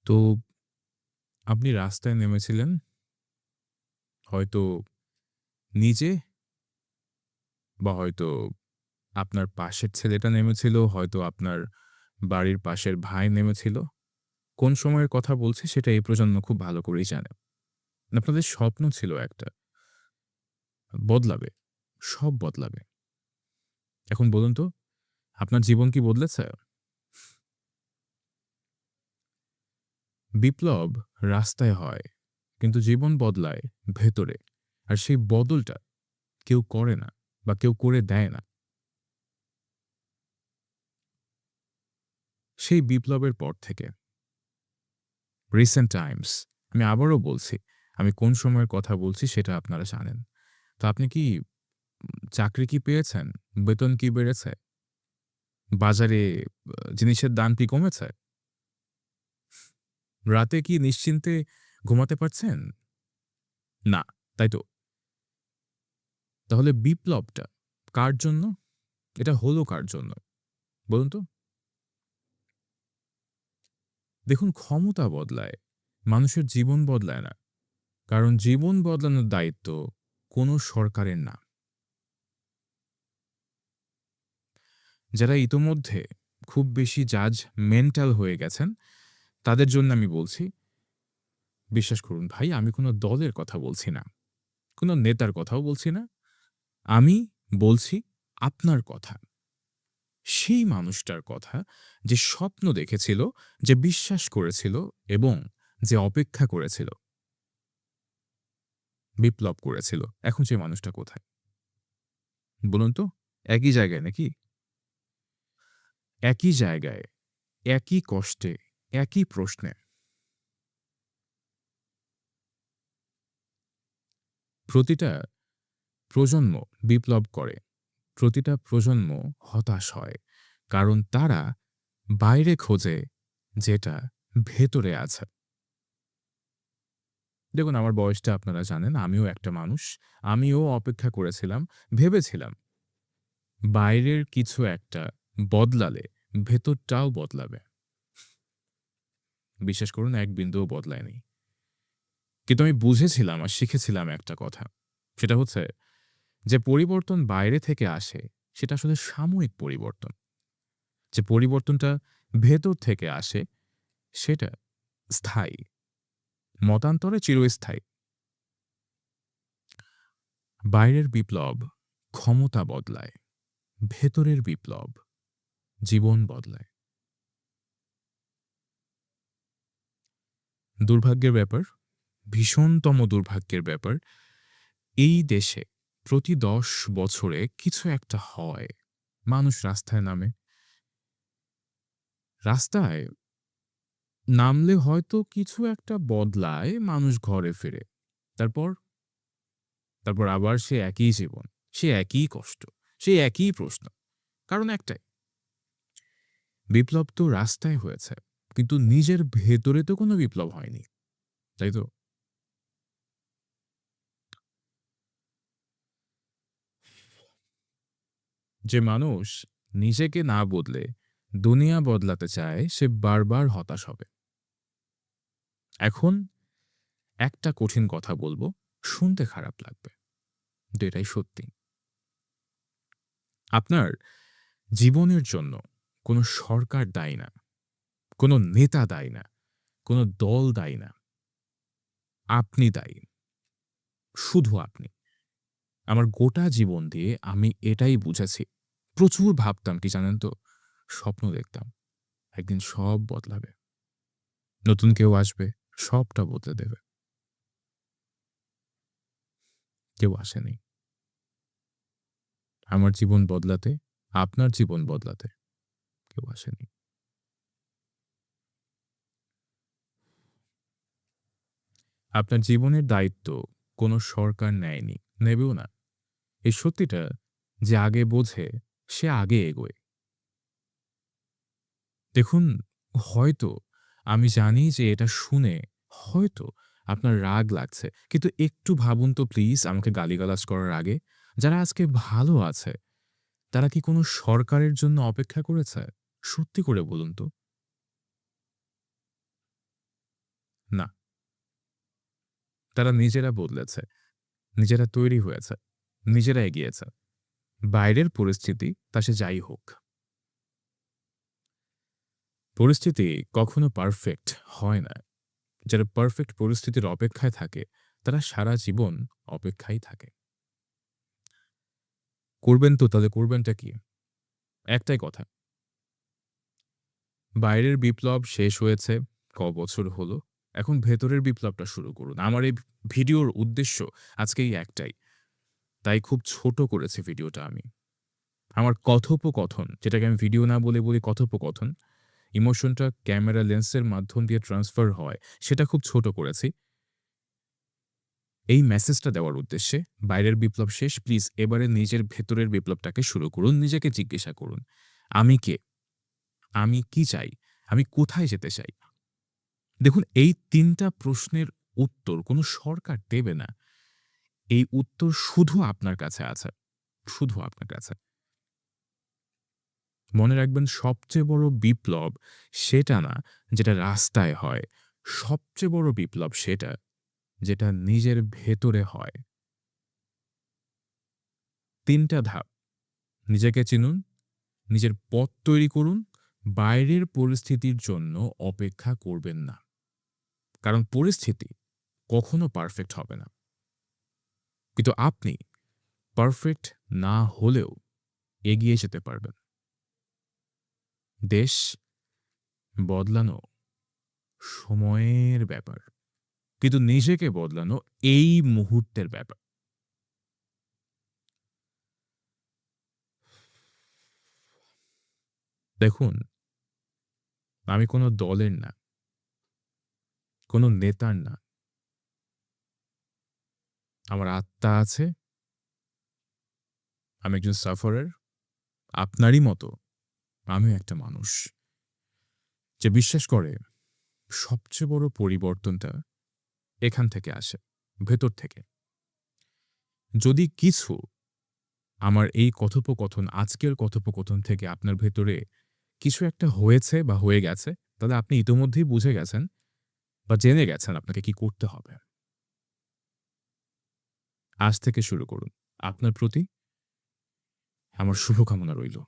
তো আপনি রাস্তায় নেমেছিলেন হয়তো নিজে বা হয়তো আপনার পাশের ছেলেটা নেমেছিল, হয়তো আপনার বাড়ির পাশের ভাই নেমেছিল। কোন সময়ের কথা বলছি সেটা এই প্রজন্ম খুব ভালো করেই জানে। আপনাদের স্বপ্ন ছিল একটা, বদলাবে, সব বদলাবে। এখন বলুন তো আপনার জীবন কি বদলেছে? বিপ্লব রাস্তায় হয়, কিন্তু জীবন বদলায় ভেতরে। আর সেই বদলটা কেউ করে না বা কেউ করে দেয় না। সেই বিপ্লবের পর থেকে রিসেন্ট টাইমস, আমি আবারও বলছি, আমি কোন সময়ের কথা বলছি সেটা আপনারা জানেন। তো আপনি কি চাকরি কি পেয়েছেন? বেতন কি বেড়েছে? বাজারে জিনিসের দাম কি কমেছে? রাতে কি নিশ্চিন্তে ঘুমাতে পারছেন? না, তাই তো? তাহলে বিপ্লবটা কার জন্য? এটা হলো কার জন্য? বলুন তো? দেখুন, ক্ষমতা বদলায়, মানুষের জীবন বদলায় না। কারণ জীবন বদলানোর দায়িত্ব কোনো সরকারের না। যারা ইতোমধ্যে খুব বেশি জাজমেন্টাল হয়ে গেছেন, তাদের জন্য আমি বলছি, বিশ্বাস করুন ভাই, আমি কোনো দলের কথা বলছি না। কোনো নেতার কথাও বলছি না। আমি বলছি আপনার কথা। সেই মানুষটার কথা যে স্বপ্ন দেখেছিল, যে বিশ্বাস করেছিল এবং যে অপেক্ষা করেছিল, বিপ্লব করেছিল। এখন সেই মানুষটা কোথায়? বলুন তো? একই জায়গায় নাকি? একই জায়গায়, একই কষ্টে, একই প্রশ্নে। প্রতিটা প্রজন্ম বিপ্লব করে। প্রতিটা প্রজন্ম হতাশ হয়। কারণ তারা বাইরে খোঁজে যেটা ভেতরে আছে। দেখুন, আমার বয়সটা আপনারা জানেন। আমিও একটা মানুষ। আমিও অপেক্ষা করেছিলাম, ভেবেছিলাম বাইরের কিছু একটা বদলালে ভেতরটাও বদলাবে। বিশ্বাস করুন, এক বিন্দুও বদলায়নি। কিন্তু আমি বুঝেছিলাম আর শিখেছিলাম একটা কথা। সেটা হচ্ছে যে পরিবর্তন বাইরে থেকে আসে সেটা আসলে সাময়িক পরিবর্তন। যে পরিবর্তনটা ভেতর থেকে আসে সেটা স্থায়ী, মতান্তরে চিরস্থায়ী। বাইরের বিপ্লব ক্ষমতা বদলায়, ভেতরের বিপ্লব জীবন বদলায়। দুর্ভাগ্যের ব্যাপার, ভীষণতম দুর্ভাগ্যের ব্যাপার, এই দেশে প্রতি ১০ বছরে কিছু একটা হয়। মানুষ রাস্তায় নামে। রাস্তায় নামলে হয়তো কিছু একটা বদলায়, মানুষ ঘরে ফেরে। তারপর তারপর আবার সে একই জীবন, সে একই কষ্ট, সে একই প্রশ্ন। কারণ একটাই, বিপ্লব তো রাস্তায় হয়েছে, কিন্তু নিজের ভেতরে তো কোনো বিপ্লব হয়নি। তাই তো? যে মানুষ নিজেকে না বদলে দুনিয়া বদলাতে চায়, সে বারবার হতাশ হবে। এখন একটা কঠিন কথা বলবো, শুনতে খারাপ লাগবে, কিন্তু এটাই সত্যি। আপনার জীবনের জন্য কোনো সরকার দায়ী না, কোনো নেতা দায়ী না, কোনো দল দায়ী না। আপনি দায়ী। শুধু আপনি। আমার গোটা জীবন দিয়ে আমি এটাই বুঝেছি। প্রচুর ভাবতাম কি জানেন তো? স্বপ্ন দেখতাম। একদিন সব বদলাবে। নতুন কেউ আসবে, সবটা বদলে দেবে। কেউ আসেনি। আমার জীবন বদলাতে, আপনার জীবন বদলাতে কেউ আসেনি। আপনার জীবনের দায়িত্ব কোনো সরকার নেয়নি, নেবেও না। এই সত্যিটা যে আগে বোঝে, সে আগে এগোয়। দেখুন, হয়তো আমি জানি যে এটা শুনে হয়তো আপনার রাগ লাগছে। কিন্তু একটু ভাবুন তো প্লিজ, আমাকে গালিগালাজ করার আগে। যারা আজকে ভালো আছে, তারা কি কোনো সরকারের জন্য অপেক্ষা করেছে? সত্যি করে বলুন তো। না, তারা নিজেরা বদলেছে, নিজেরা তৈরি হয়েছে, নিজেরা এগিয়েছে। বাইরের পরিস্থিতি তা সে যাই হোক। পরিস্থিতি কখনো পারফেক্ট হয় না। যারা পারফেক্ট পরিস্থিতির অপেক্ষায় থাকে, তারা সারা জীবন অপেক্ষায় থাকে। করবেন তো, তাহলে করবেনটা কি? একটাই কথা, বাইরের বিপ্লব শেষ হয়েছে বছর হলো। এখন ভেতরের বিপ্লবটা শুরু করুন। আমার এই ভিডিওর উদ্দেশ্য আজকে এই একটাই। তাই খুব ছোট করেছি ভিডিওটা আমি। আমার কথোপকথন, যেটাকে আমি ভিডিও না বলে বলি কথোপকথন, ইমোশনটা ক্যামেরা লেন্সের মাধ্যম দিয়ে ট্রান্সফার হয়, সেটা খুব ছোট করেছি। এই মেসেজটা দেওয়ার উদ্দেশ্যে, বাইরের বিপ্লব শেষ, প্লিজ এবারে নিজের ভেতরের বিপ্লবটাকে শুরু করুন। নিজেকে জিজ্ঞাসা করুন, আমি কে? আমি কি চাই? আমি কোথায় যেতে চাই? দেখুন, এই ৩ টা প্রশ্নের উত্তর কোনো সরকার দেবে না। এই উত্তর শুধু আপনার কাছে আছে। শুধু আপনার কাছে। মনে রাখবেন, সবচেয়ে বড় বিপ্লব সেটা না যেটা রাস্তায় হয়। সবচেয়ে বড় বিপ্লব সেটা যেটা নিজের ভেতরে হয়। ৩ টা ধাপ। নিজেকে চিনুন, নিজের পথ তৈরি করুন, বাইরের পরিস্থিতির জন্য অপেক্ষা করবেন না। কারণ পরিস্থিতি কখনো পারফেক্ট হবে না। কিন্তু আপনি পারফেক্ট না হলেও এগিয়ে যেতে পারবেন। দেশ বদলানো সময়ের ব্যাপার। কিন্তু নিজেকে বদলানো এই মুহূর্তের ব্যাপার। দেখুন, আমি কোনো দলের না, কোনো নেতার না। আমার আত্মা আছে, আমি একজন সাফারার। আপনারই মতো আমিও একটা মানুষ যে বিশ্বাস করে সবচেয়ে বড় পরিবর্তনটা এখান থেকে আসে, ভেতর থেকে। যদি কিছু আমার এই কথোপকথন, আজকের কথোপকথন থেকে আপনার ভেতরে কিছু একটা হয়েছে বা হয়ে গেছে, তাহলে আপনি ইতোমধ্যেই বুঝে গেছেন বা জেনে গেছেন আপনাকে কি করতে হবে। আজ থেকে শুরু করুন। আপনার প্রতি আমার শুভকামনা রইল।